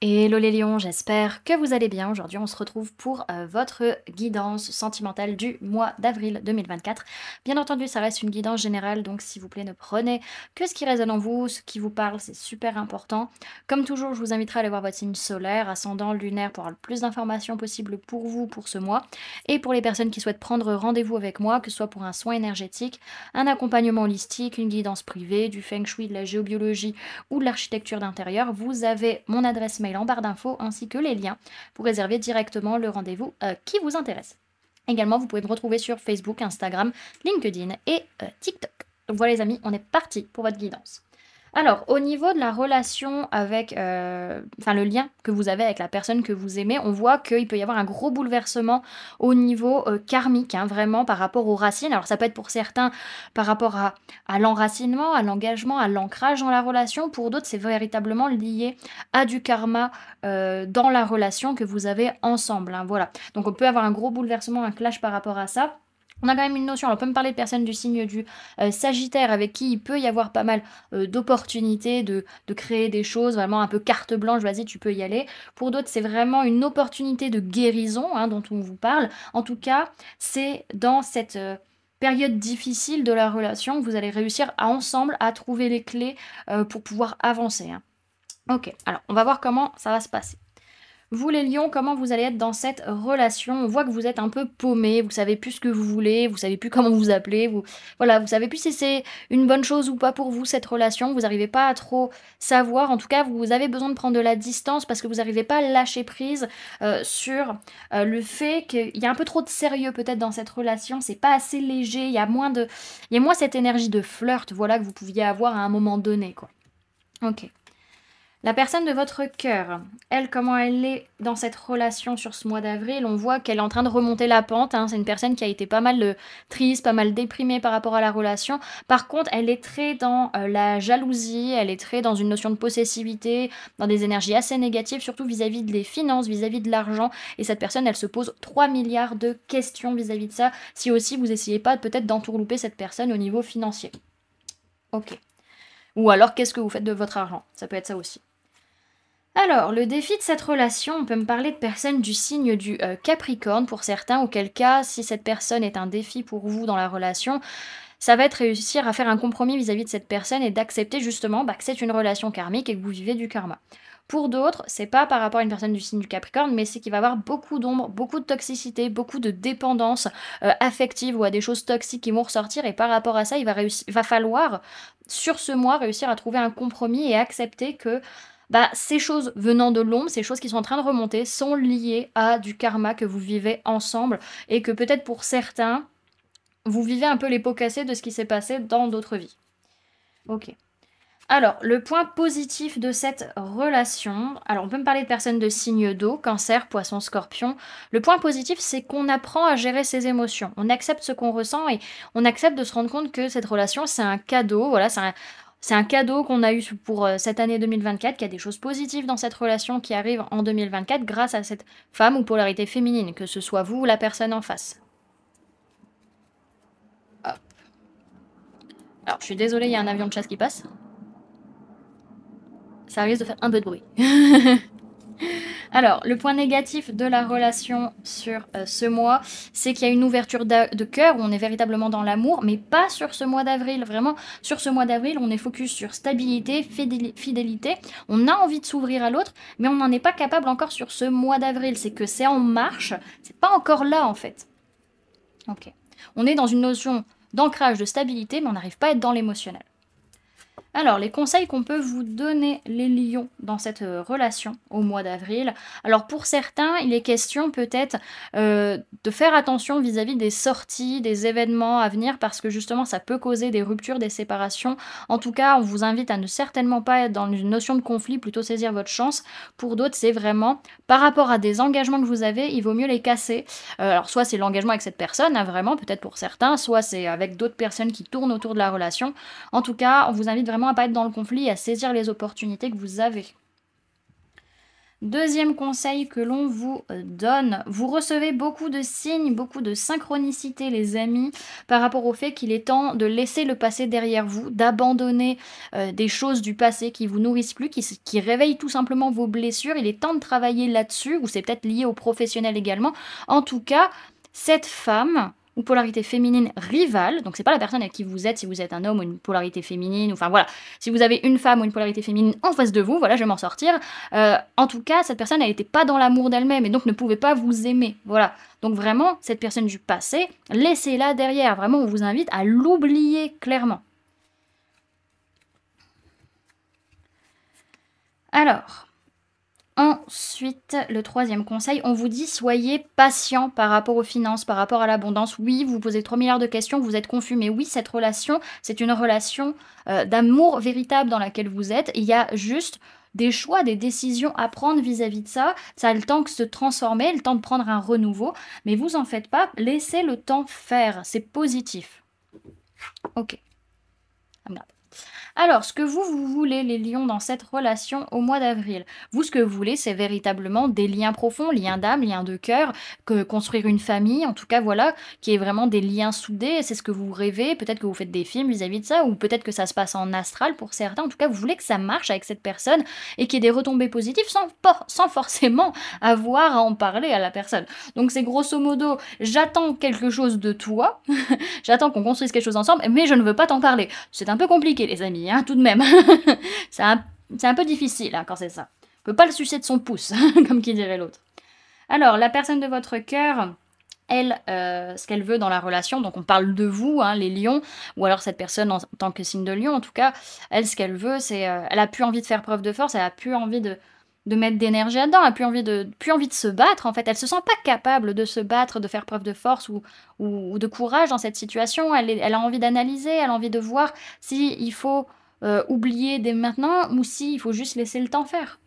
Hello les lions, j'espère que vous allez bien. Aujourd'hui, on se retrouve pour votre guidance sentimentale du mois d'avril 2024. Bien entendu, ça reste une guidance générale, donc s'il vous plaît, ne prenez que ce qui résonne en vous, ce qui vous parle, c'est super important. Comme toujours, je vous inviterai à aller voir votre signe solaire, ascendant, lunaire, pour avoir le plus d'informations possible pour vous pour ce mois. Et pour les personnes qui souhaitent prendre rendez-vous avec moi, que ce soit pour un soin énergétique, un accompagnement holistique, une guidance privée, du feng shui, de la géobiologie ou de l'architecture d'intérieur, vous avez mon adresse mail en barre d'infos ainsi que les liens pour réserver directement le rendez-vous qui vous intéresse. Également, vous pouvez me retrouver sur Facebook, Instagram, LinkedIn et TikTok. Donc voilà les amis, on est parti pour votre guidance. Alors, au niveau de la relation avec, enfin le lien que vous avez avec la personne que vous aimez, on voit qu'il peut y avoir un gros bouleversement au niveau karmique, hein, vraiment par rapport aux racines. Alors ça peut être pour certains par rapport à l'enracinement, à l'engagement, à l'ancrage dans la relation. Pour d'autres, c'est véritablement lié à du karma dans la relation que vous avez ensemble, hein, voilà. Donc on peut avoir un gros bouleversement, un clash par rapport à ça. On a quand même une notion, alors on peut me parler de personnes du signe du Sagittaire avec qui il peut y avoir pas mal d'opportunités de créer des choses, vraiment un peu carte blanche, vas-y tu peux y aller. Pour d'autres c'est vraiment une opportunité de guérison hein, dont on vous parle. En tout cas c'est dans cette période difficile de la relation que vous allez réussir à, ensemble à trouver les clés pour pouvoir avancer, hein. Ok, alors on va voir comment ça va se passer. Vous les lions, comment vous allez être dans cette relation? On voit que vous êtes un peu paumé, vous savez plus ce que vous voulez, vous savez plus comment vous appeler, voilà, vous savez plus si c'est une bonne chose ou pas pour vous cette relation, vous n'arrivez pas à trop savoir, en tout cas vous avez besoin de prendre de la distance parce que vous n'arrivez pas à lâcher prise sur le fait qu'il y a un peu trop de sérieux peut-être dans cette relation, c'est pas assez léger, il y a moins cette énergie de flirt, voilà, que vous pouviez avoir à un moment donné, quoi. Ok. La personne de votre cœur, elle, comment elle est dans cette relation sur ce mois d'avril? On voit qu'elle est en train de remonter la pente, hein. C'est une personne qui a été pas mal triste, pas mal déprimée par rapport à la relation. Par contre, elle est très dans la jalousie, elle est très dans une notion de possessivité, dans des énergies assez négatives, surtout vis-à-vis des finances, vis-à-vis de l'argent. Et cette personne, elle se pose 3 milliards de questions vis-à-vis de ça, si aussi vous essayez pas peut-être d'entourlouper cette personne au niveau financier. Ok. Ou alors, qu'est-ce que vous faites de votre argent? Ça peut être ça aussi. Alors, le défi de cette relation, on peut me parler de personnes du signe du Capricorne pour certains, auquel cas, si cette personne est un défi pour vous dans la relation, ça va être réussir à faire un compromis vis-à-vis de cette personne et d'accepter justement que c'est une relation karmique et que vous vivez du karma. Pour d'autres, c'est pas par rapport à une personne du signe du Capricorne, mais c'est qu'il va y avoir beaucoup d'ombre, beaucoup de toxicité, beaucoup de dépendance affective ou à des choses toxiques qui vont ressortir. Et par rapport à ça, il va falloir, sur ce mois, réussir à trouver un compromis et accepter que ces choses venant de l'ombre, ces choses qui sont en train de remonter, sont liées à du karma que vous vivez ensemble et que peut-être pour certains, vous vivez un peu les pots cassés de ce qui s'est passé dans d'autres vies. Ok. Alors, le point positif de cette relation, alors on peut me parler de personnes de signe d'eau, cancer, poisson, scorpion. Le point positif, c'est qu'on apprend à gérer ses émotions. On accepte ce qu'on ressent et on accepte de se rendre compte que cette relation, c'est un cadeau. Voilà, c'est un cadeau qu'on a eu pour cette année 2024, qu'il y a des choses positives dans cette relation qui arrivent en 2024 grâce à cette femme ou polarité féminine, que ce soit vous ou la personne en face. Hop. Alors, je suis désolée, il y a un avion de chasse qui passe. Ça risque de faire un peu de bruit. Alors, le point négatif de la relation sur ce mois, c'est qu'il y a une ouverture de cœur, où on est véritablement dans l'amour, mais pas sur ce mois d'avril. Vraiment, sur ce mois d'avril, on est focus sur stabilité, fidélité. On a envie de s'ouvrir à l'autre, mais on n'en est pas capable encore sur ce mois d'avril. C'est que c'est en marche, c'est pas encore là en fait. Ok. On est dans une notion d'ancrage, de stabilité, mais on n'arrive pas à être dans l'émotionnel. Alors, les conseils qu'on peut vous donner, les lions, dans cette relation au mois d'avril. Alors, pour certains, il est question peut-être de faire attention vis-à-vis des sorties, des événements à venir, parce que justement, ça peut causer des ruptures, des séparations. En tout cas, on vous invite à ne certainement pas être dans une notion de conflit, plutôt saisir votre chance. Pour d'autres, c'est vraiment, par rapport à des engagements que vous avez, il vaut mieux les casser. Alors, soit c'est l'engagement avec cette personne, hein, vraiment, peut-être pour certains, soit c'est avec d'autres personnes qui tournent autour de la relation. En tout cas, on vous invite vraiment à pas être dans le conflit et à saisir les opportunités que vous avez. Deuxième conseil que l'on vous donne, vous recevez beaucoup de signes, beaucoup de synchronicité les amis, par rapport au fait qu'il est temps de laisser le passé derrière vous, d'abandonner des choses du passé qui vous nourrissent plus, qui réveillent tout simplement vos blessures. Il est temps de travailler là-dessus, ou c'est peut-être lié au professionnel également. En tout cas, cette femme ou polarité féminine rivale, donc c'est pas la personne avec qui vous êtes, si vous êtes un homme ou une polarité féminine, enfin voilà, si vous avez une femme ou une polarité féminine en face de vous, voilà, je vais m'en sortir. En tout cas, cette personne, elle n'était pas dans l'amour d'elle-même et donc ne pouvait pas vous aimer, voilà. Donc vraiment, cette personne du passé, laissez-la derrière, vraiment, on vous invite à l'oublier clairement. Alors, ensuite, le troisième conseil, on vous dit soyez patient par rapport aux finances, par rapport à l'abondance. Oui, vous posez 3 milliards de questions, vous êtes confus, mais oui, cette relation, c'est une relation d'amour véritable dans laquelle vous êtes. Il y a juste des choix, des décisions à prendre vis-à-vis de ça. Ça a le temps de se transformer, le temps de prendre un renouveau, mais vous en faites pas, laissez le temps faire, c'est positif. Ok. Alors, ce que vous voulez, les lions, dans cette relation au mois d'avril, vous, ce que vous voulez, c'est véritablement des liens profonds, liens d'âme, liens de cœur, construire une famille, en tout cas, voilà, qui est vraiment des liens soudés, c'est ce que vous rêvez, peut-être que vous faites des films vis-à-vis de ça, ou peut-être que ça se passe en astral pour certains, en tout cas, vous voulez que ça marche avec cette personne, et qu'il y ait des retombées positives sans forcément avoir à en parler à la personne. Donc c'est grosso modo, j'attends quelque chose de toi, j'attends qu'on construise quelque chose ensemble, mais je ne veux pas t'en parler. C'est un peu compliqué, les amis, hein, tout de même. c'est un peu difficile hein, quand c'est ça. On peut pas le sucer de son pouce, comme qui dirait l'autre. Alors, la personne de votre cœur, elle, ce qu'elle veut dans la relation, donc on parle de vous, hein, les lions, ou alors cette personne en tant que signe de lion, en tout cas, elle, ce qu'elle veut, c'est... elle a plus envie de faire preuve de force, elle a plus envie de mettre d'énergie là-dedans, elle a plus envie de se battre, en fait. Elle se sent pas capable de se battre, de faire preuve de force ou de courage dans cette situation. Elle a envie d'analyser, elle a envie de voir s'il faut oublier dès maintenant ou s'il faut juste laisser le temps faire.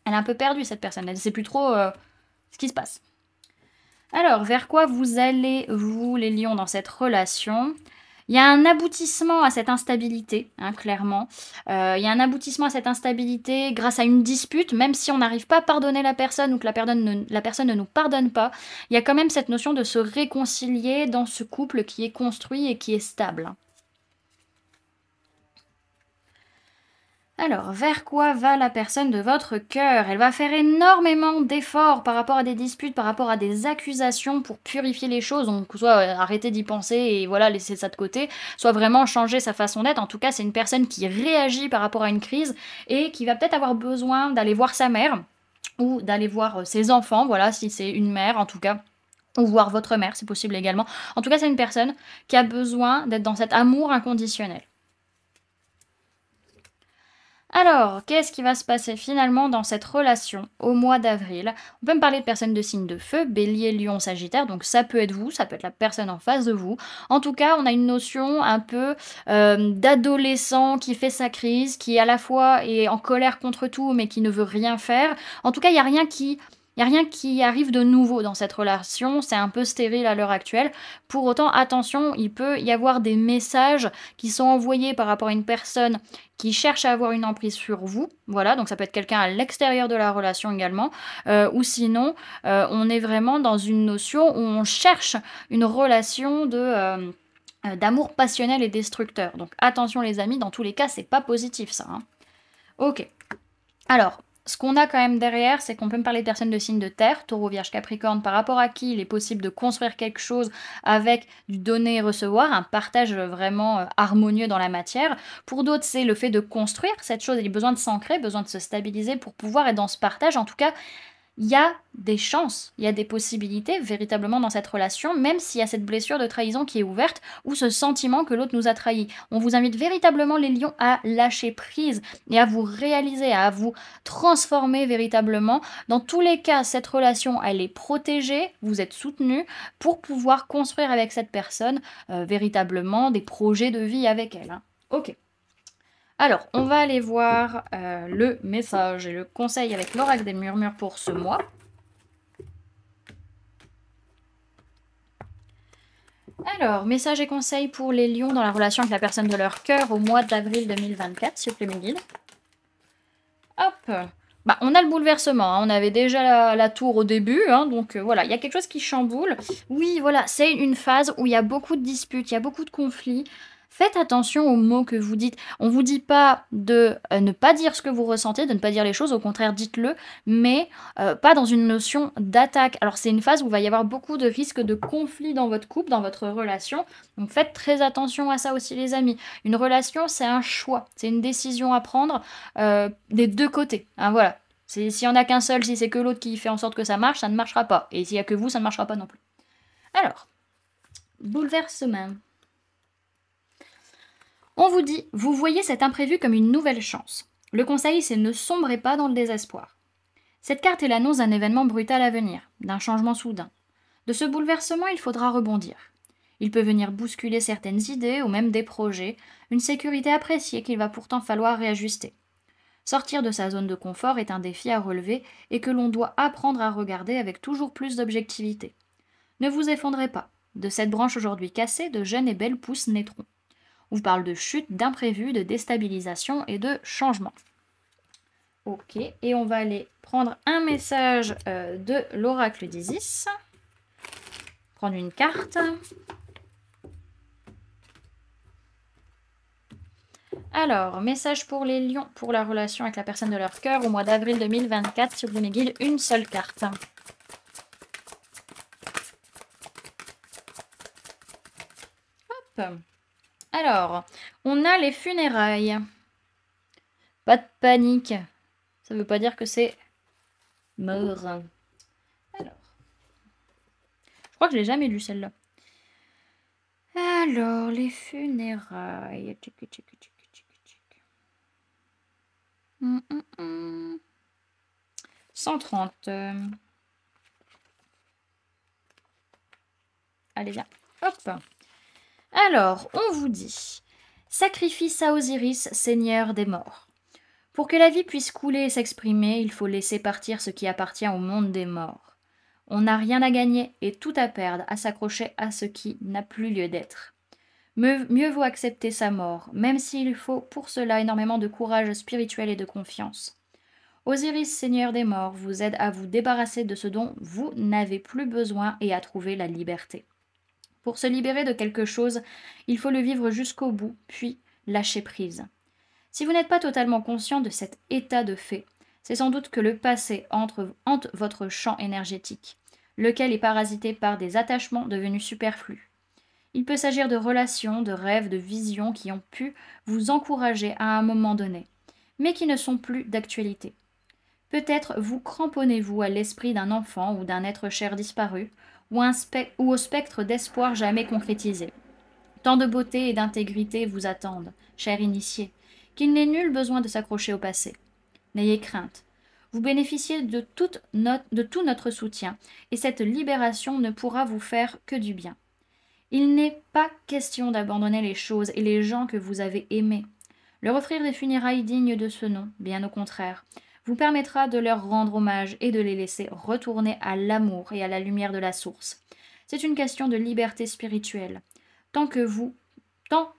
Elle est un peu perdue, cette personne. Elle ne sait plus trop ce qui se passe. Alors, vers quoi vous allez, vous, les lions, dans cette relation ? Il y a un aboutissement à cette instabilité, hein, clairement. Il y a un aboutissement à cette instabilité grâce à une dispute, même si on n'arrive pas à pardonner la personne ou que la personne ne nous pardonne pas. Il y a quand même cette notion de se réconcilier dans ce couple qui est construit et qui est stable. Alors, vers quoi va la personne de votre cœur? Elle va faire énormément d'efforts par rapport à des disputes, par rapport à des accusations pour purifier les choses, donc soit arrêter d'y penser et voilà, laisser ça de côté, soit vraiment changer sa façon d'être. En tout cas, c'est une personne qui réagit par rapport à une crise et qui va peut-être avoir besoin d'aller voir sa mère ou d'aller voir ses enfants, voilà, si c'est une mère en tout cas. Ou voir votre mère, c'est possible également. En tout cas, c'est une personne qui a besoin d'être dans cet amour inconditionnel. Alors, qu'est-ce qui va se passer finalement dans cette relation au mois d'avril? On peut me parler de personnes de signe de feu, bélier, lion, sagittaire, donc ça peut être vous, ça peut être la personne en face de vous. En tout cas, on a une notion un peu d'adolescent qui fait sa crise, qui à la fois est en colère contre tout, mais qui ne veut rien faire. En tout cas, il n'y a rien qui... Il n'y a rien qui arrive de nouveau dans cette relation, c'est un peu stérile à l'heure actuelle. Pour autant, attention, il peut y avoir des messages qui sont envoyés par rapport à une personne qui cherche à avoir une emprise sur vous, voilà, donc ça peut être quelqu'un à l'extérieur de la relation également, ou sinon, on est vraiment dans une notion où on cherche une relation d'amour passionnel et destructeur. Donc attention les amis, dans tous les cas, c'est pas positif ça. Hein. Ok. Alors, ce qu'on a quand même derrière, c'est qu'on peut me parler de personnes de signes de terre, taureau, vierge, capricorne, par rapport à qui il est possible de construire quelque chose avec du donner et recevoir, un partage vraiment harmonieux dans la matière. Pour d'autres, c'est le fait de construire cette chose, il a besoin de s'ancrer, besoin de se stabiliser pour pouvoir être dans ce partage. En tout cas, il y a des chances, il y a des possibilités véritablement dans cette relation, même s'il y a cette blessure de trahison qui est ouverte ou ce sentiment que l'autre nous a trahis. On vous invite véritablement les lions à lâcher prise et à vous réaliser, à vous transformer véritablement. Dans tous les cas, cette relation, elle est protégée, vous êtes soutenus pour pouvoir construire avec cette personne véritablement des projets de vie avec elle. Hein. Ok. Alors, on va aller voir le message et le conseil avec l'oracle des murmures pour ce mois. Alors, message et conseil pour les lions dans la relation avec la personne de leur cœur au mois d'avril 2024, s'il vous plaît, mes guides. Hop, Bah, on a le bouleversement, hein, on avait déjà la tour au début, hein, donc voilà, il y a quelque chose qui chamboule. Oui, voilà, c'est une phase où il y a beaucoup de disputes, il y a beaucoup de conflits. Faites attention aux mots que vous dites. On vous dit pas de, ne pas dire ce que vous ressentez, de ne pas dire les choses, au contraire dites-le, mais pas dans une notion d'attaque. Alors c'est une phase où il va y avoir beaucoup de risques de conflits dans votre couple, dans votre relation, donc faites très attention à ça aussi les amis. Une relation, c'est un choix, c'est une décision à prendre, des 2 côtés, hein, voilà. S'il y en a qu'un seul, si c'est que l'autre qui fait en sorte que ça marche, ça ne marchera pas. Et s'il y a que vous, ça ne marchera pas non plus. Alors, bouleversement. On vous dit, vous voyez cet imprévu comme une nouvelle chance. Le conseil, c'est ne sombrez pas dans le désespoir. Cette carte est l'annonce d'un événement brutal à venir, d'un changement soudain. De ce bouleversement, il faudra rebondir. Il peut venir bousculer certaines idées ou même des projets, une sécurité appréciée qu'il va pourtant falloir réajuster. Sortir de sa zone de confort est un défi à relever et que l'on doit apprendre à regarder avec toujours plus d'objectivité. Ne vous effondrez pas. De cette branche aujourd'hui cassée, de jeunes et belles pousses naîtront. On vous parle de chute, d'imprévu, de déstabilisation et de changement. Ok, et on va aller prendre un message de l'oracle d'Isis. Prendre une carte. Alors, message pour les lions, pour la relation avec la personne de leur cœur au mois d'avril 2024, s'il vous plaît mes guides, une seule carte. Hop. Alors, on a les funérailles. Pas de panique. Ça veut pas dire que c'est mort. Alors, je crois que je l'ai jamais lu celle-là. Alors, les funérailles. 130. Allez, viens. Hop. Alors, on vous dit, sacrifice à Osiris, seigneur des morts. Pour que la vie puisse couler et s'exprimer, il faut laisser partir ce qui appartient au monde des morts. On n'a rien à gagner et tout à perdre à s'accrocher à ce qui n'a plus lieu d'être. Mieux vaut accepter sa mort, même s'il faut pour cela énormément de courage spirituel et de confiance. Osiris, seigneur des morts, vous aide à vous débarrasser de ce dont vous n'avez plus besoin et à trouver la liberté. Pour se libérer de quelque chose, il faut le vivre jusqu'au bout, puis lâcher prise. Si vous n'êtes pas totalement conscient de cet état de fait, c'est sans doute que le passé hante votre champ énergétique, lequel est parasité par des attachements devenus superflus. Il peut s'agir de relations, de rêves, de visions qui ont pu vous encourager à un moment donné, mais qui ne sont plus d'actualité. Peut-être vous cramponnez-vous à l'esprit d'un enfant ou d'un être cher disparu, ou au spectre d'espoir jamais concrétisé. Tant de beauté et d'intégrité vous attendent, cher initié, qu'il n'est nul besoin de s'accrocher au passé. N'ayez crainte. Vous bénéficiez de tout notre soutien, et cette libération ne pourra vous faire que du bien. Il n'est pas question d'abandonner les choses et les gens que vous avez aimés. Leur offrir des funérailles dignes de ce nom, bien au contraire, vous permettra de leur rendre hommage et de les laisser retourner à l'amour et à la lumière de la source. C'est une question de liberté spirituelle, tant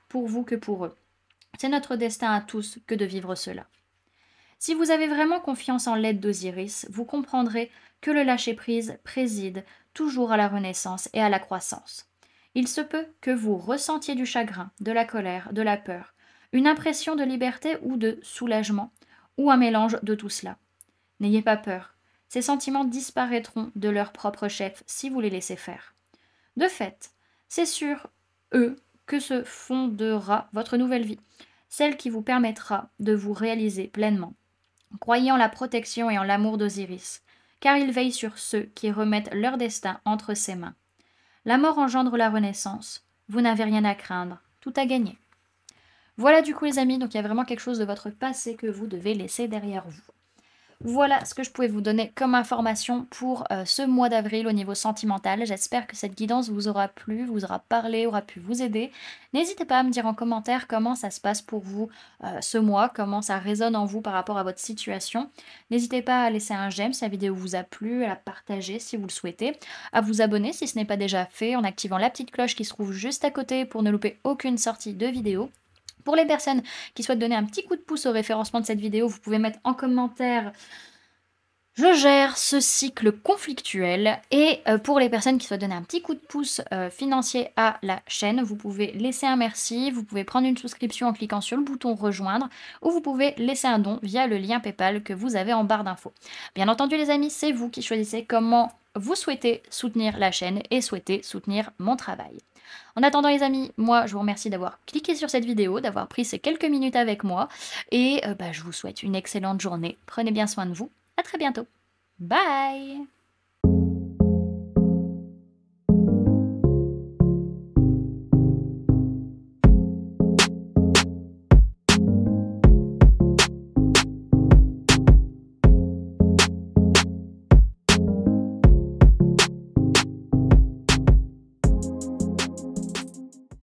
pour vous que pour eux. C'est notre destin à tous que de vivre cela. Si vous avez vraiment confiance en l'aide d'Osiris, vous comprendrez que le lâcher-prise préside toujours à la renaissance et à la croissance. Il se peut que vous ressentiez du chagrin, de la colère, de la peur, une impression de liberté ou de soulagement, ou un mélange de tout cela. N'ayez pas peur, ces sentiments disparaîtront de leur propre chef si vous les laissez faire. De fait, c'est sur eux que se fondera votre nouvelle vie, celle qui vous permettra de vous réaliser pleinement. Croyez en la protection et en l'amour d'Osiris, car il veille sur ceux qui remettent leur destin entre ses mains. La mort engendre la renaissance. Vous n'avez rien à craindre. Tout a gagné. Voilà du coup les amis, donc il y a vraiment quelque chose de votre passé que vous devez laisser derrière vous. Voilà ce que je pouvais vous donner comme information pour ce mois d'avril au niveau sentimental. J'espère que cette guidance vous aura plu, vous aura parlé, aura pu vous aider. N'hésitez pas à me dire en commentaire comment ça se passe pour vous ce mois, comment ça résonne en vous par rapport à votre situation. N'hésitez pas à laisser un j'aime si la vidéo vous a plu, à la partager si vous le souhaitez, à vous abonner si ce n'est pas déjà fait en activant la petite cloche qui se trouve juste à côté pour ne louper aucune sortie de vidéo. Pour les personnes qui souhaitent donner un petit coup de pouce au référencement de cette vidéo, vous pouvez mettre en commentaire Je gère ce cycle conflictuel et pour les personnes qui souhaitent donner un petit coup de pouce, financier à la chaîne, vous pouvez laisser un merci, vous pouvez prendre une souscription en cliquant sur le bouton «Rejoindre» ou vous pouvez laisser un don via le lien PayPal que vous avez en barre d'infos. Bien entendu les amis, c'est vous qui choisissez comment vous souhaitez soutenir la chaîne et souhaitez soutenir mon travail. En attendant les amis, moi je vous remercie d'avoir cliqué sur cette vidéo, d'avoir pris ces quelques minutes avec moi et je vous souhaite une excellente journée. Prenez bien soin de vous. À très bientôt. Bye!